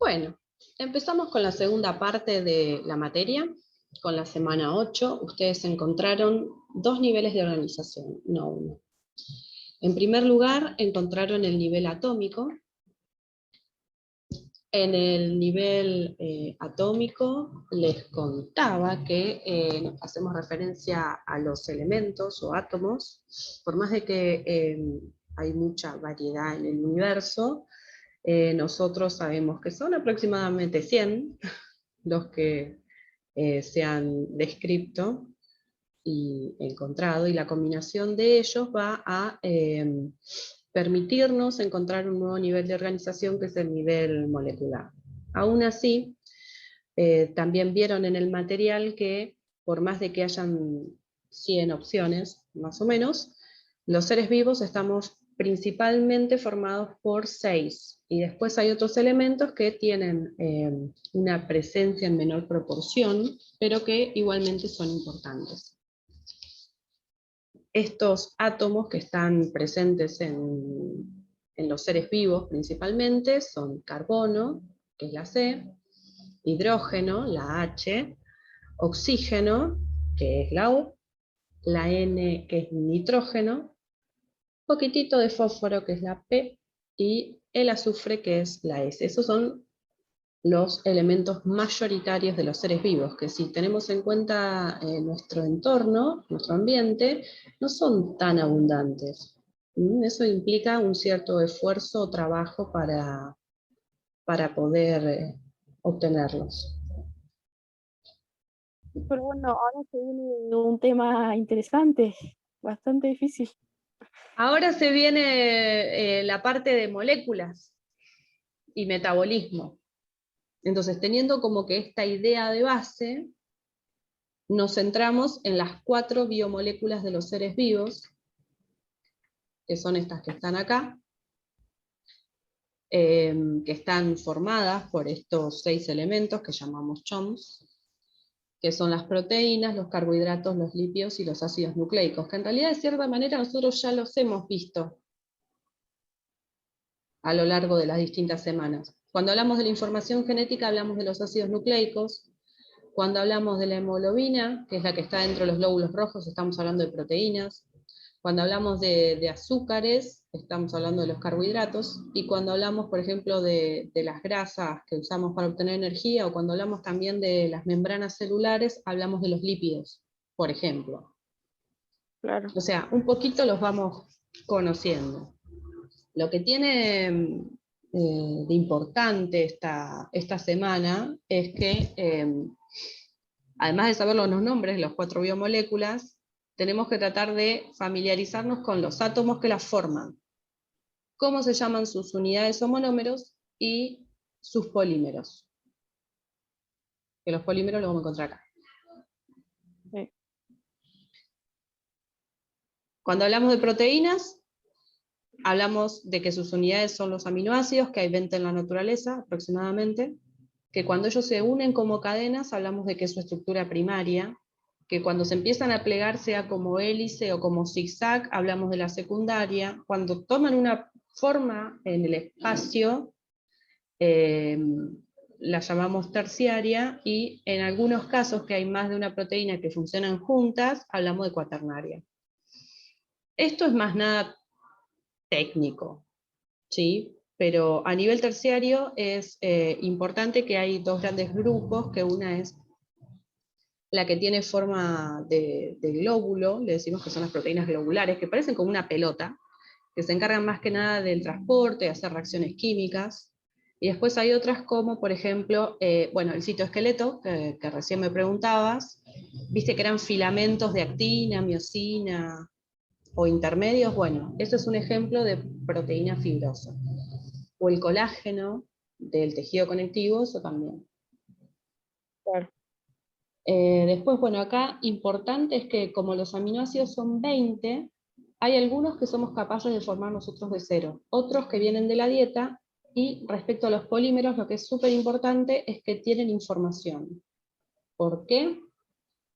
Bueno, empezamos con la segunda parte de la materia. Con la semana 8, ustedes encontraron dos niveles de organización, no uno. En primer lugar, encontraron el nivel atómico. En el nivel atómico les contaba que hacemos referencia a los elementos o átomos, por más de que hay mucha variedad en el universo, nosotros sabemos que son aproximadamente 100 los que se han descrito y encontrado, y la combinación de ellos va a permitirnos encontrar un nuevo nivel de organización, que es el nivel molecular. Aún así, también vieron en el material que, por más de que hayan 100 opciones, más o menos, los seres vivos estamos principalmente formados por 6, y después hay otros elementos que tienen una presencia en menor proporción, pero que igualmente son importantes. Estos átomos que están presentes en los seres vivos principalmente son carbono, que es la C, hidrógeno, la H, oxígeno, que es la U, la N, que es nitrógeno, poquitito de fósforo, que es la P, y el azufre, que es la S. Esos son los elementos mayoritarios de los seres vivos, que si tenemos en cuenta nuestro entorno, nuestro ambiente, no son tan abundantes. Eso implica un cierto esfuerzo o trabajo para poder obtenerlos. Pero bueno, ahora se viene un tema interesante, bastante difícil. Ahora se viene la parte de moléculas y metabolismo. Entonces, teniendo como que esta idea de base, nos centramos en las 4 biomoléculas de los seres vivos, que son estas que están acá, que están formadas por estos 6 elementos que llamamos CHOMS, que son las proteínas, los carbohidratos, los lípidos y los ácidos nucleicos, que en realidad de cierta manera nosotros ya los hemos visto a lo largo de las distintas semanas. Cuando hablamos de la información genética hablamos de los ácidos nucleicos. Cuando hablamos de la hemoglobina, que es la que está dentro de los glóbulos rojos, estamos hablando de proteínas. Cuando hablamos de azúcares, estamos hablando de los carbohidratos. Y cuando hablamos, por ejemplo, de las grasas que usamos para obtener energía, o cuando hablamos también de las membranas celulares, hablamos de los lípidos, por ejemplo. Claro. O sea, un poquito los vamos conociendo. Lo que tiene de importante esta semana es que, además de saber los nombres de las 4 biomoléculas, tenemos que tratar de familiarizarnos con los átomos que las forman, cómo se llaman sus unidades o monómeros y sus polímeros. Que los polímeros los vamos a encontrar acá. Sí. Cuando hablamos de proteínas, hablamos de que sus unidades son los aminoácidos, que hay 20 en la naturaleza aproximadamente, que cuando ellos se unen como cadenas, hablamos de que es su estructura primaria, que cuando se empiezan a plegar, sea como hélice o como zigzag, hablamos de la secundaria. Cuando toman una forma en el espacio, la llamamos terciaria, y en algunos casos que hay más de una proteína que funcionan juntas, hablamos de cuaternaria. Esto es más nada técnico, ¿sí? Pero a nivel terciario es importante que hay 2 grandes grupos, que una es la que tiene forma de glóbulo, le decimos que son las proteínas globulares, que parecen como una pelota, que se encargan más que nada del transporte, de hacer reacciones químicas. Y después hay otras como, por ejemplo, bueno, el citoesqueleto, que recién me preguntabas, viste que eran filamentos de actina, miosina o intermedios. Bueno, eso es un ejemplo de proteína fibrosa. O el colágeno del tejido conectivo, eso también. Claro. Después, bueno, acá importante es que como los aminoácidos son 20, hay algunos que somos capaces de formar nosotros de cero, otros que vienen de la dieta, y respecto a los polímeros, lo que es súper importante es que tienen información. ¿Por qué?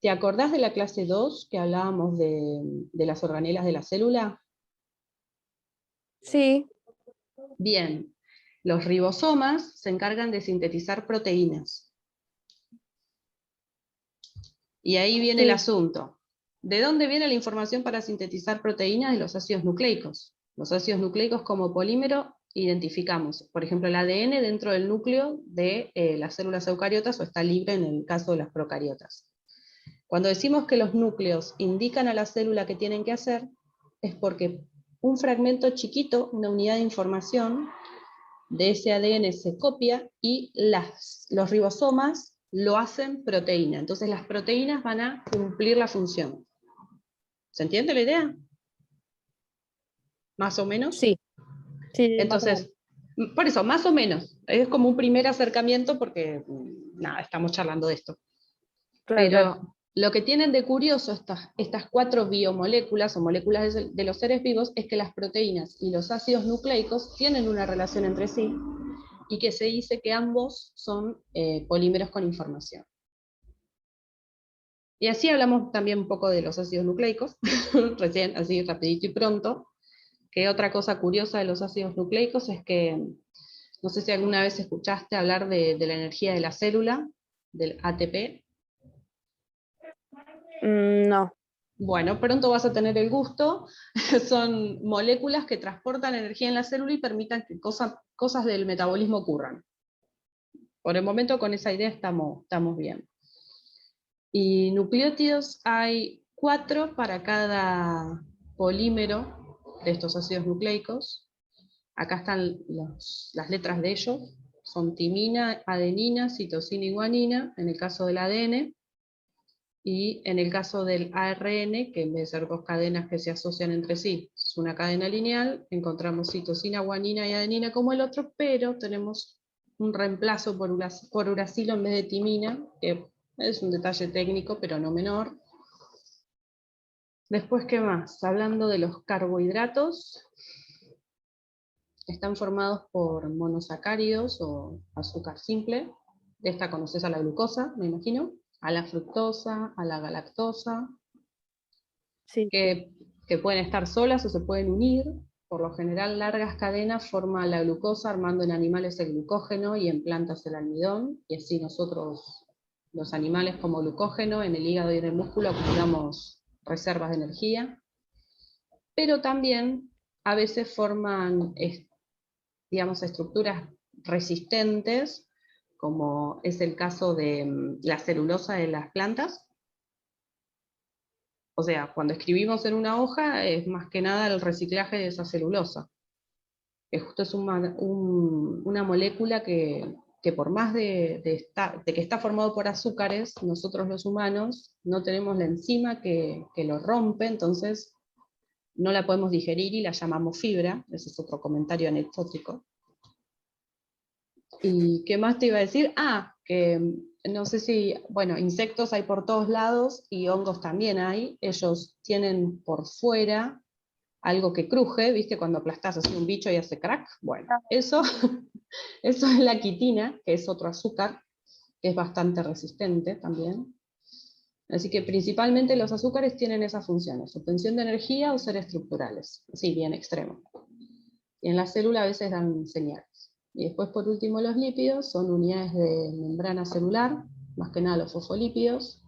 ¿Te acordás de la clase 2 que hablábamos de las organelas de la célula? Sí. Bien. Los ribosomas se encargan de sintetizar proteínas. Y ahí viene el asunto. ¿De dónde viene la información para sintetizar proteínas? De los ácidos nucleicos. Los ácidos nucleicos como polímero identificamos, por ejemplo, el ADN dentro del núcleo de las células eucariotas, o está libre en el caso de las procariotas. Cuando decimos que los núcleos indican a la célula qué tienen que hacer, es porque un fragmento chiquito, una unidad de información de ese ADN se copia y los ribosomas lo hacen proteína. Entonces las proteínas van a cumplir la función. ¿Se entiende la idea? ¿Más o menos? Sí. Sí, Entonces, por eso, más o menos. Es como un primer acercamiento porque, nada, estamos charlando de esto. claro, Pero claro. lo que tienen de curioso estas 4 biomoléculas o moléculas de los seres vivos es que las proteínas y los ácidos nucleicos tienen una relación entre sí y que se dice que ambos son polímeros con información. Y así hablamos también un poco de los ácidos nucleicos, recién, así rapidito y pronto, que otra cosa curiosa de los ácidos nucleicos es que, no sé si alguna vez escuchaste hablar de la energía de la célula, del ATP. No. Bueno, pronto vas a tener el gusto. Son moléculas que transportan energía en la célula y permitan que cosas del metabolismo ocurran. Por el momento con esa idea estamos bien. Y nucleótidos hay 4 para cada polímero de estos ácidos nucleicos. Acá están las letras de ellos. Son timina, adenina, citosina y guanina, en el caso del ADN. Y en el caso del ARN, que en vez de ser 2 cadenas que se asocian entre sí, es una cadena lineal, encontramos citosina, guanina y adenina como el otro, pero tenemos un reemplazo por uracilo en vez de timina, que es un detalle técnico, pero no menor. Después, ¿qué más? Hablando de los carbohidratos, están formados por monosacáridos o azúcar simple. De esta conoces a la glucosa, me imagino, a la fructosa, a la galactosa, Sí. que pueden estar solas o se pueden unir. Por lo general, largas cadenas forman la glucosa, armando en animales el glucógeno y en plantas el almidón, y así nosotros, los animales como glucógeno, en el hígado y en el músculo acumulamos reservas de energía. Pero también a veces forman, digamos, estructuras resistentes, como es el caso de la celulosa de las plantas. O sea, cuando escribimos en una hoja es más que nada el reciclaje de esa celulosa, que justo es una molécula que por más de que está formado por azúcares, nosotros los humanos no tenemos la enzima que lo rompe, entonces no la podemos digerir y la llamamos fibra. Ese es otro comentario anecdótico. ¿Y qué más te iba a decir? Que no sé si, bueno, insectos hay por todos lados y hongos también hay. Ellos tienen por fuera algo que cruje, ¿viste? Cuando aplastás así un bicho y hace crack. Bueno, eso es la quitina, que es otro azúcar, que es bastante resistente también. Así que principalmente los azúcares tienen esas funciones, obtención de energía o ser estructurales, así bien extremo. Y en la célula a veces dan señales. Y después, por último, los lípidos son unidades de membrana celular, más que nada los fosfolípidos.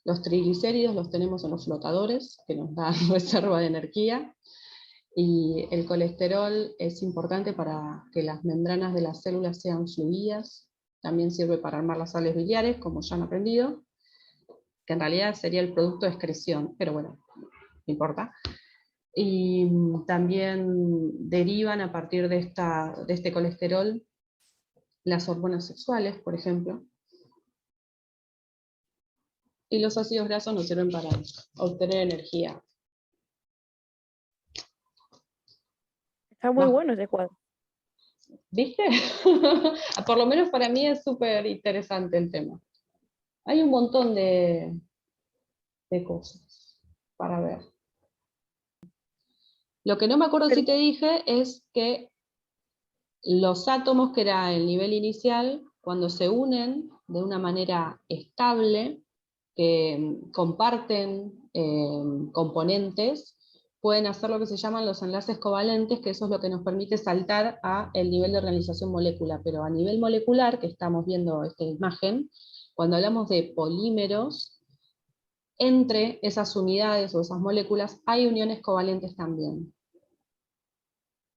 Los triglicéridos los tenemos en los flotadores, que nos dan reserva de energía. Y el colesterol es importante para que las membranas de las células sean fluidas. También sirve para armar las sales biliares, como ya han aprendido, que en realidad sería el producto de excreción, pero bueno, no importa. Y también derivan a partir de este colesterol las hormonas sexuales, por ejemplo. Y los ácidos grasos nos sirven para obtener energía. Está muy bueno ese cuadro. ¿Viste? Por lo menos para mí es súper interesante el tema. Hay un montón de cosas para ver. Lo que no me acuerdo si te dije es que los átomos, que era el nivel inicial, cuando se unen de una manera estable, que comparten componentes, pueden hacer lo que se llaman los enlaces covalentes, que eso es lo que nos permite saltar a el nivel de organización molecular. Pero a nivel molecular, que estamos viendo esta imagen, cuando hablamos de polímeros, entre esas unidades o esas moléculas hay uniones covalentes también.